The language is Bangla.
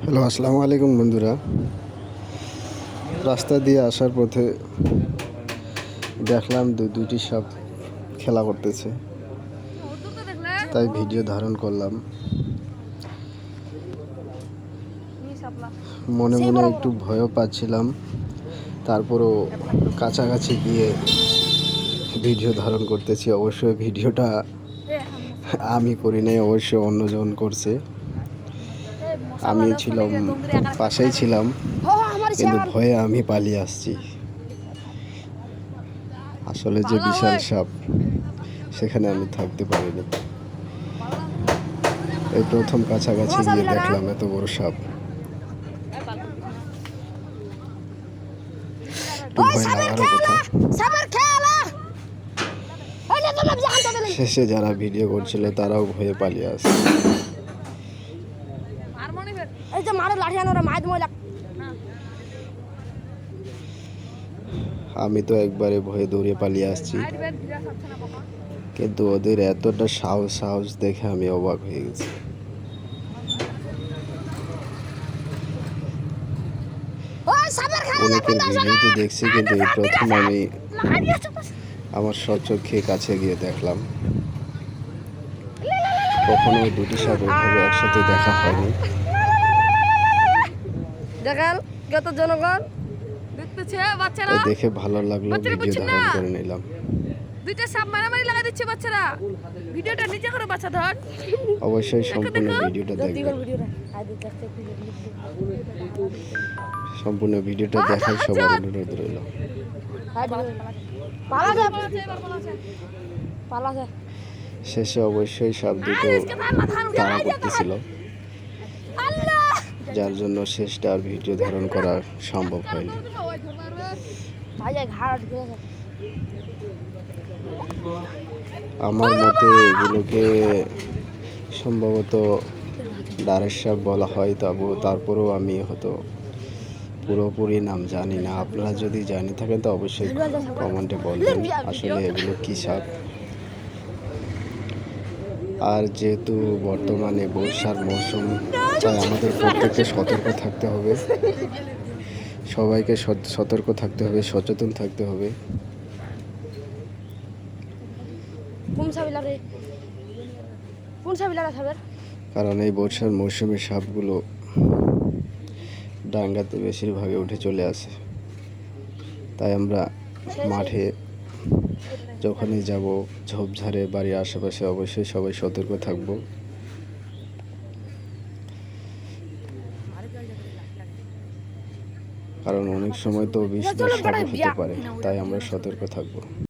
হ্যালো, আসসালামু আলাইকুম বন্ধুরা। রাস্তা দিয়ে আসার পথে দেখলাম দুইটি সাপ খেলা করতেছে, তাই ভিডিও ধারণ করলাম। মনে মনে একটু ভয়ও পাচ্ছিলাম, তারপরও কাছাকাছি গিয়ে ভিডিও ধারণ করতেছি। অবশ্যই ভিডিওটা আমি করি নাই, অবশ্যই অন্যজন করছে। আমি ছিলাম পাশেই ছিলাম, কিন্তু ভয়ে আমি পালিয়ে আসছি। আসলে যে বিশাল সাপ, সেখানে আমি থাকতে পারিনি। এই প্রথম কাছাকাছি গিয়ে দেখলাম এত বড় সাপ। একটু ভয় লাগারও কথা। শেষে যারা ভিডিও করছিল তারাও ভয়ে পালিয়ে আসছে। আমি তো একবারে ভয়ে দৌড়ে পালিয়ে আসছি, কিন্তু ওদের এতটা সাহস দেখে আমি অবাক হয়ে গেছি। অনেকের ভিডিওতে দেখছি, কিন্তু এই প্রথম আমি আমার স্বচক্ষে কাছে গিয়ে দেখলাম। কখনো দুটি সাপ এভাবে একসাথে দেখা হয়নি। দেখে ভালো লাগলো, ভিডিও ধারণ করে নিলাম। দুইটা সাপ মারামারি লাগা দিচ্ছে বাচ্চারা। ভিডিওটা নিচে করে বাচ্চা ধর। অবশ্যই সম্পূর্ণ ভিডিওটা দেখবেন। সম্পূর্ণ ভিডিওটা দেখার সবার অনুরোধ রইল। শেষে অবশ্যই সাপ দুটো তাড়া করতেছিল, যার জন্য শেষটা আর ভিডিও ধারণ করা সম্ভব হয়নি। আমার মতে এগুলোকে সম্ভবত দ্বারের সাপ বলা হয়, তারপরেও আমি হয়তো পুরোপুরি নাম জানি না। আপনারা যদি জানি থাকেন তো অবশ্যই কমেন্টে বলবেন আসলে এগুলো কী সাপ। আর যেহেতু বর্তমানে বর্ষার মৌসুম, তাই আমাদের প্রত্যেককে সতর্ক থাকতে হবে। সবাইকে সতর্ক থাকতে হবে, সচেতন থাকতে হবে। কারণ এই বর্ষার মৌসুমে সাপগুলো ডাঙ্গাতে বেশিরভাগে উঠে চলে আসে। তাই আমরা মাঠে যখনই যাব, ঝোপঝাড়ে, বাড়ির আশেপাশে অবশ্যই সবাই সতর্ক থাকব। কারণ অনেক সময় তো বিষধর সাপ হতে পারে, তাই আমরা সতর্ক থাকব।